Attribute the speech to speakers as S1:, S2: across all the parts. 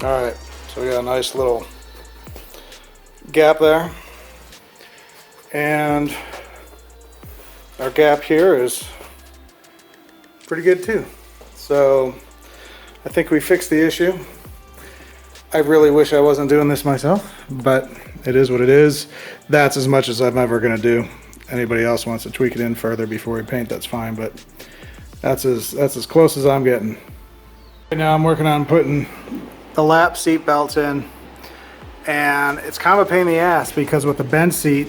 S1: Alright, so we got a nice little gap there, and our gap here is pretty good too. So I think we fixed the issue. I really wish I wasn't doing this myself, but it is what it is. That's as much as I'm ever going to do. Anybody else wants to tweak it in further before we paint, that's fine, but that's as close as I'm getting. Right now I'm working on putting the lap seat belts in, and it's kind of a pain in the ass because with the bench seat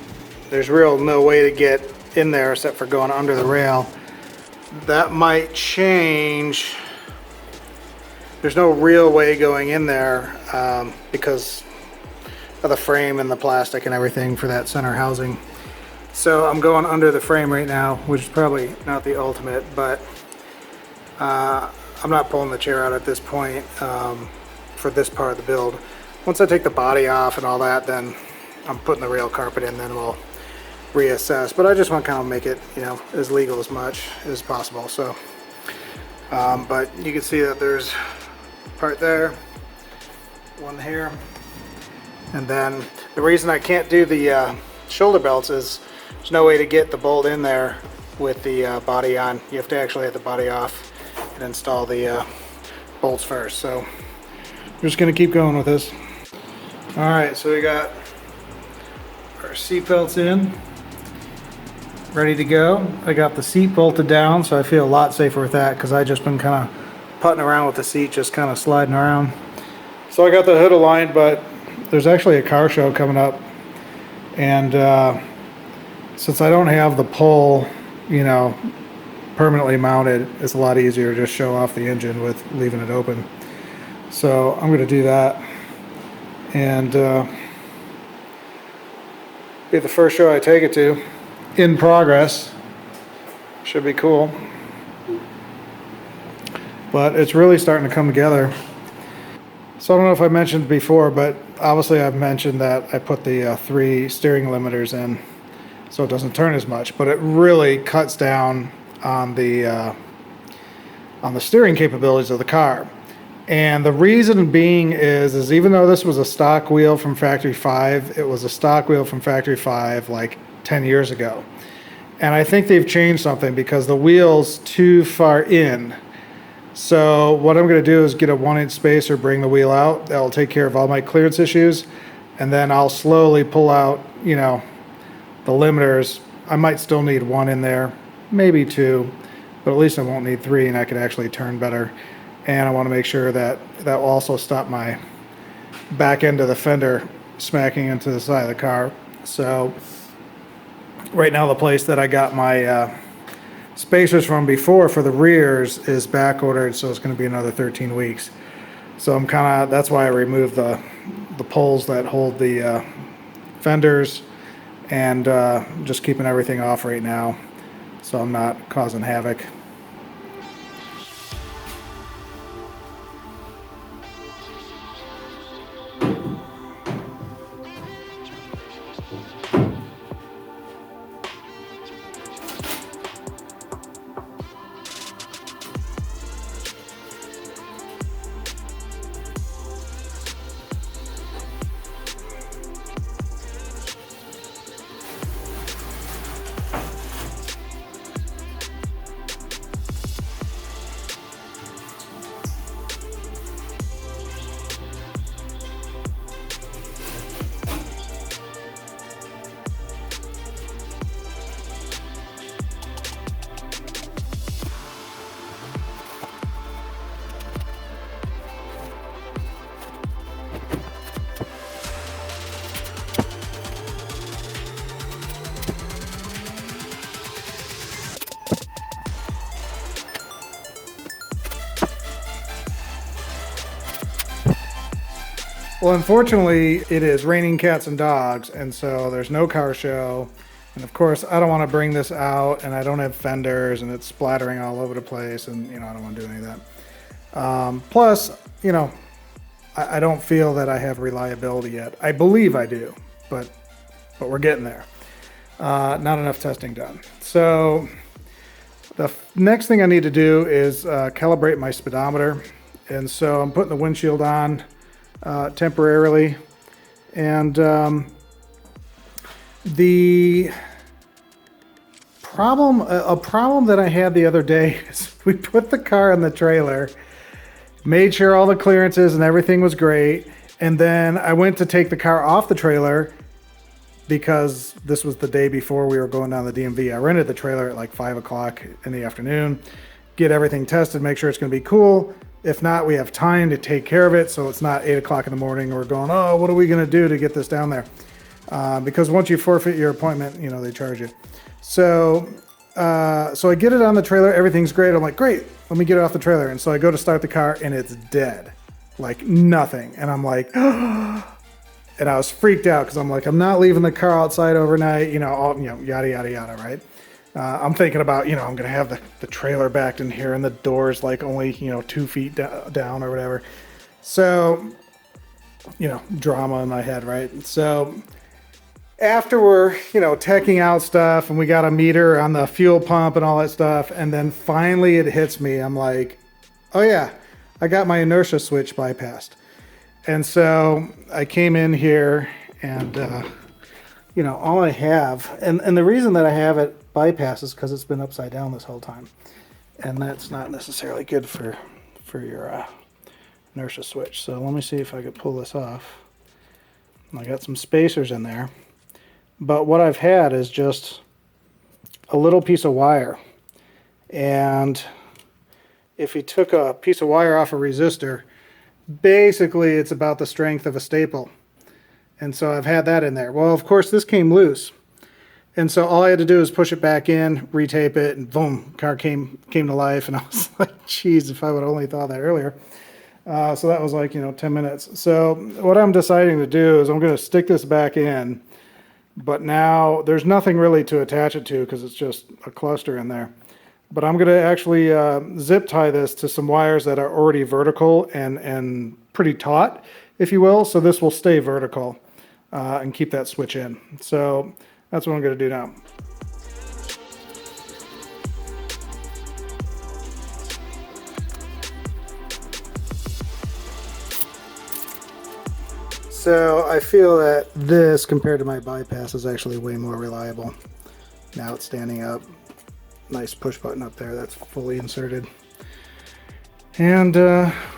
S1: there's real no way to get in there except for going under the rail. That might change. There's no real way going in there because of the frame and the plastic and everything for that center housing. So I'm going under the frame right now, which is probably not the ultimate, but I'm not pulling the chair out at this point for this part of the build. Once I take the body off and all that, then I'm putting the rail carpet in, then we'll reassess. But I just want to kind of make it, you know, as legal as much as possible. So, but you can see that there's a part there, one here, and then the reason I can't do the shoulder belts is there's no way to get the bolt in there with the body on. You have to actually have the body off and install the bolts first. So we're just going to keep going with this. All right, so we got our seat belts in, ready to go. I got the seat bolted down, so I feel a lot safer with that because I just been kind of putting around with the seat, just kind of sliding around. So I got the hood aligned, but there's actually a car show coming up, and since I don't have the pole, you know, permanently mounted, it's a lot easier to just show off the engine with leaving it open. So I'm going to do that, and be the first show I take it to. In progress. Should be cool. But it's really starting to come together. So I don't know if I mentioned before, but obviously I've mentioned that I put the 3 steering limiters in so it doesn't turn as much, but it really cuts down on the steering capabilities of the car. And the reason being is even though this was a stock wheel from Factory 5, it was a stock wheel from Factory 5 like 10 years ago. And I think they've changed something because the wheel's too far in. So what I'm going to do is get a 1-inch spacer, bring the wheel out. That'll take care of all my clearance issues. And then I'll slowly pull out, you know, the limiters. I might still need 1 in there, maybe 2, but at least I won't need 3, and I can actually turn better. And I want to make sure that that will also stop my back end of the fender smacking into the side of the car. So right now the place that I got my spacers from before for the rears is back ordered, so it's going to be another 13 weeks. So I'm kind of, that's why I removed the poles that hold the fenders, and just keeping everything off right now so I'm not causing havoc. Well, unfortunately, it is raining cats and dogs, and so there's no car show. And of course, I don't want to bring this out, and I don't have fenders, and it's splattering all over the place, and you know, I don't want to do any of that. Plus, you know, I don't feel that I have reliability yet. I believe I do, but we're getting there. Not enough testing done. So the next thing I need to do is calibrate my speedometer. And so I'm putting the windshield on temporarily. And the problem, a problem that I had the other day is we put the car in the trailer, made sure all the clearances and everything was great, and then I went to take the car off the trailer because this was the day before we were going down the DMV. I rented the trailer at like 5 o'clock in the afternoon, get everything tested, make sure it's going to be cool. If not, we have time to take care of it so it's not 8 o'clock in the morning and we're going, oh, what are we going to do to get this down there? Because once you forfeit your appointment, you know, they charge you. So I get it on the trailer, everything's great. I'm like, great, let me get it off the trailer. And so I go to start the car and it's dead, like nothing. And I'm like, and I was freaked out because I'm like, I'm not leaving the car outside overnight, you know, all, you know, yada, yada, yada, right? I'm thinking about, you know, I'm going to have the trailer backed in here and the doors like only, you know, 2 feet down or whatever. So, you know, drama in my head, right? So after we're, you know, teching out stuff and we got a meter on the fuel pump and all that stuff, and then finally it hits me. I'm like, oh yeah, I got my inertia switch bypassed. And so I came in here and, you know, all I have, and the reason that I have it bypassed is because it's been upside down this whole time. And that's not necessarily good for your inertia switch. So let me see if I could pull this off. I got some spacers in there. But what I've had is just a little piece of wire. And if you took a piece of wire off a resistor, basically it's about the strength of a staple. And so I've had that in there. Well, of course, this came loose. And so all I had to do is push it back in, retape it, and boom, car came to life. And I was like, geez, if I would only thought that earlier. So that was like, you know, 10 minutes. So what I'm deciding to do is I'm going to stick this back in. But now there's nothing really to attach it to because it's just a cluster in there. But I'm going to actually zip tie this to some wires that are already vertical and pretty taut, if you will. So this will stay vertical and keep that switch in. So that's what I'm going to do now. So I feel that this, compared to my bypass, is actually way more reliable. Now it's standing up. Nice push button up there that's fully inserted. And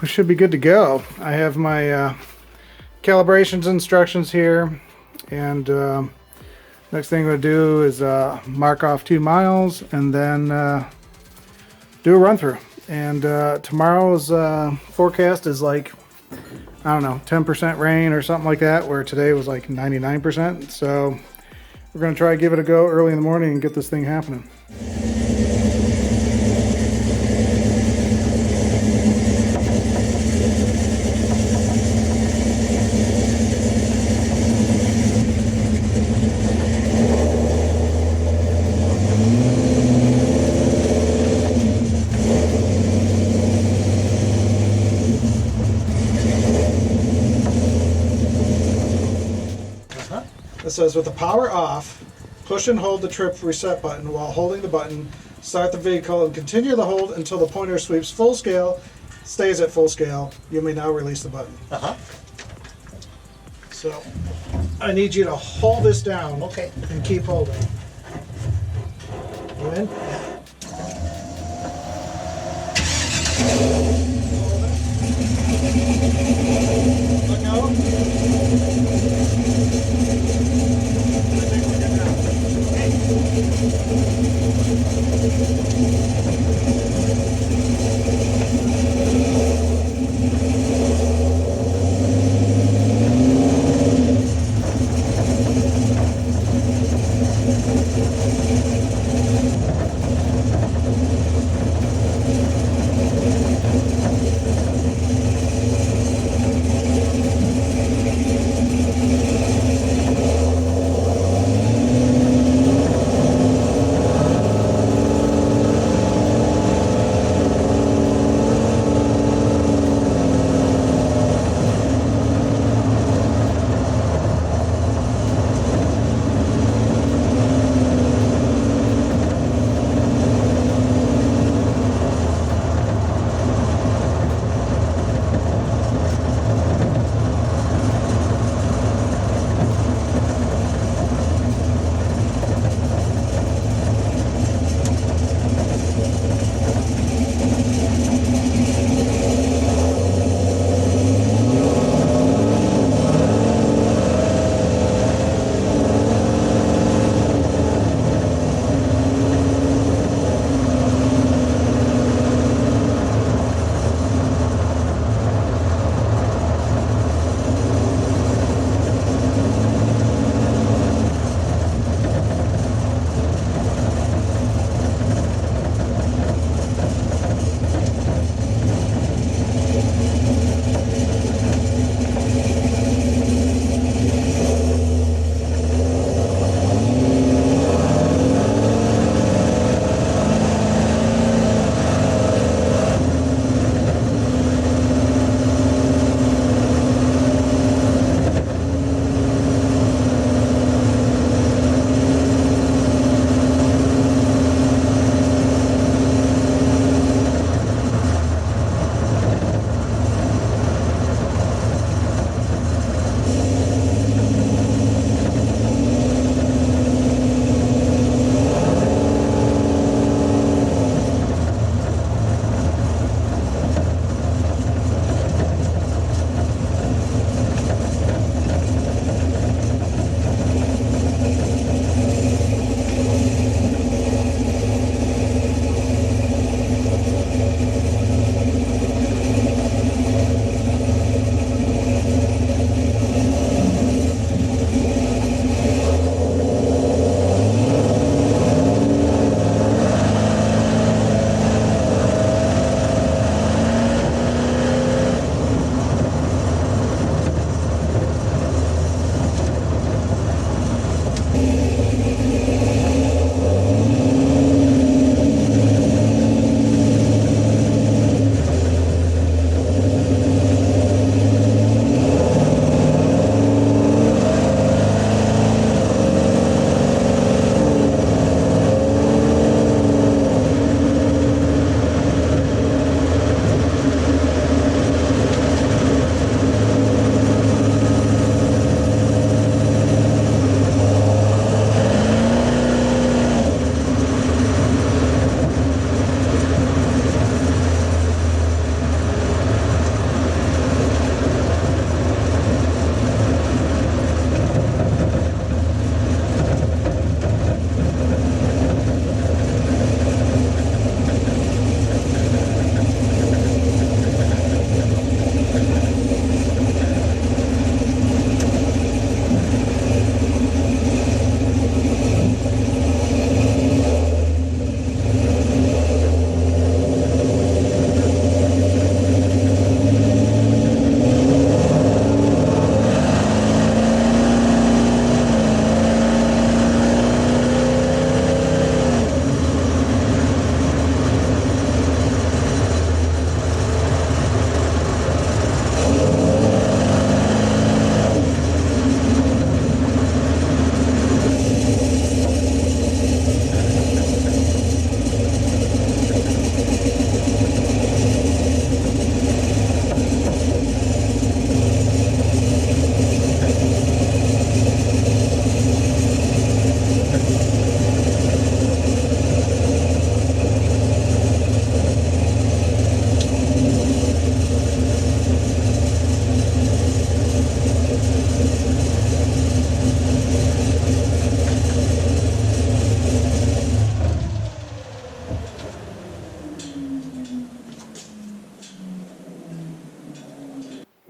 S1: we should be good to go. I have my calibrations instructions here. And next thing I'm going to do is mark off 2 miles and then do a run through. And tomorrow's forecast is like, I don't know, 10% rain or something like that, where today was like 99%. So we're going to try to give it a go early in the morning and get this thing happening. It says, with the power off, push and hold the trip reset button while holding the button, start the vehicle, and continue the hold until the pointer sweeps full scale, stays at full scale. You may now release the button. So I need you to hold this down, okay, and keep holding. You in? Look out.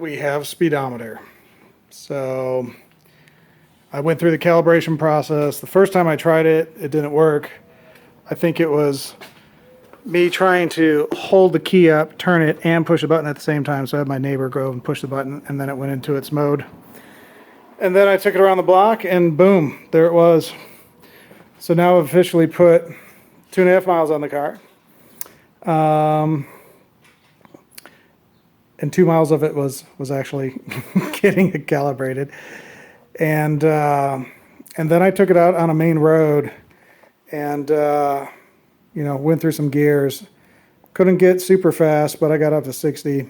S1: we have speedometer. So I went through the calibration process. The first time I tried it, it didn't work. I think it was me trying to hold the key up, turn it, and push a button at the same time. So I had my neighbor go and push the button, and then it went into its mode. And then I took it around the block, and boom, there it was. So now I've officially put 2.5 miles on the car. And 2 miles of it was actually getting it calibrated. And then I took it out on a main road and, you know, went through some gears. Couldn't get super fast, but I got up to 60,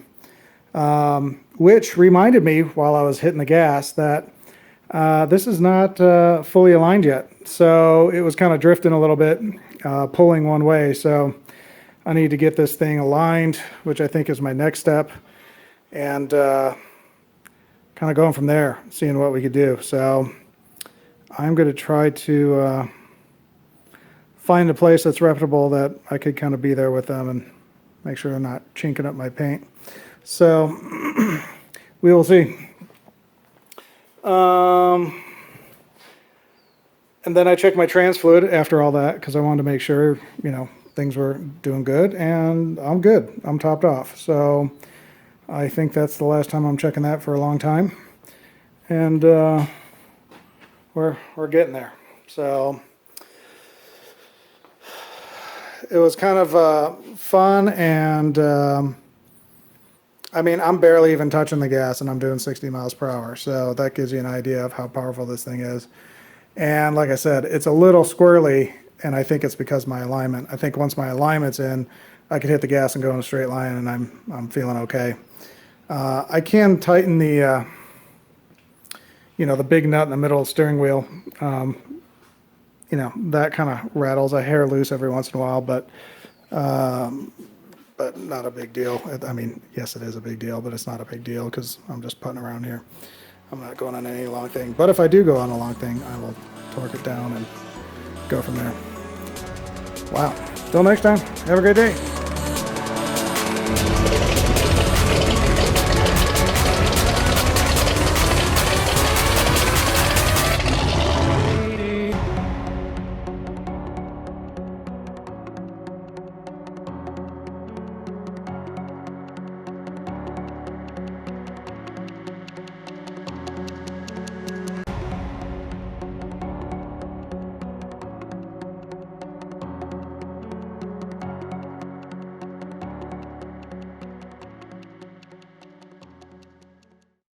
S1: which reminded me while I was hitting the gas that this is not fully aligned yet. So it was kind of drifting a little bit, pulling one way. So I need to get this thing aligned, which I think is my next step, and kind of going from there, seeing what we could do. So I'm going to try to find a place that's reputable that I could kind of be there with them and make sure I'm not chinking up my paint. So we will see. And then I checked my trans fluid after all that because I wanted to make sure, you know, things were doing good, and I'm good. I'm topped off. So I think that's the last time I'm checking that for a long time. And we're getting there. So it was kind of fun, and I mean, I'm barely even touching the gas, and I'm doing 60 miles per hour. So that gives you an idea of how powerful this thing is. And like I said, it's a little squirrely, and I think it's because of my alignment. I think once my alignment's in, I could hit the gas and go in a straight line, and I'm feeling okay. I can tighten the, you know, the big nut in the middle of the steering wheel. You know, that kind of rattles a hair loose every once in a while, but not a big deal. I mean, yes, it is a big deal, but it's not a big deal because I'm just putting around here. I'm not going on any long thing. But if I do go on a long thing, I will torque it down and go from there. Wow. Till next time, have a great day.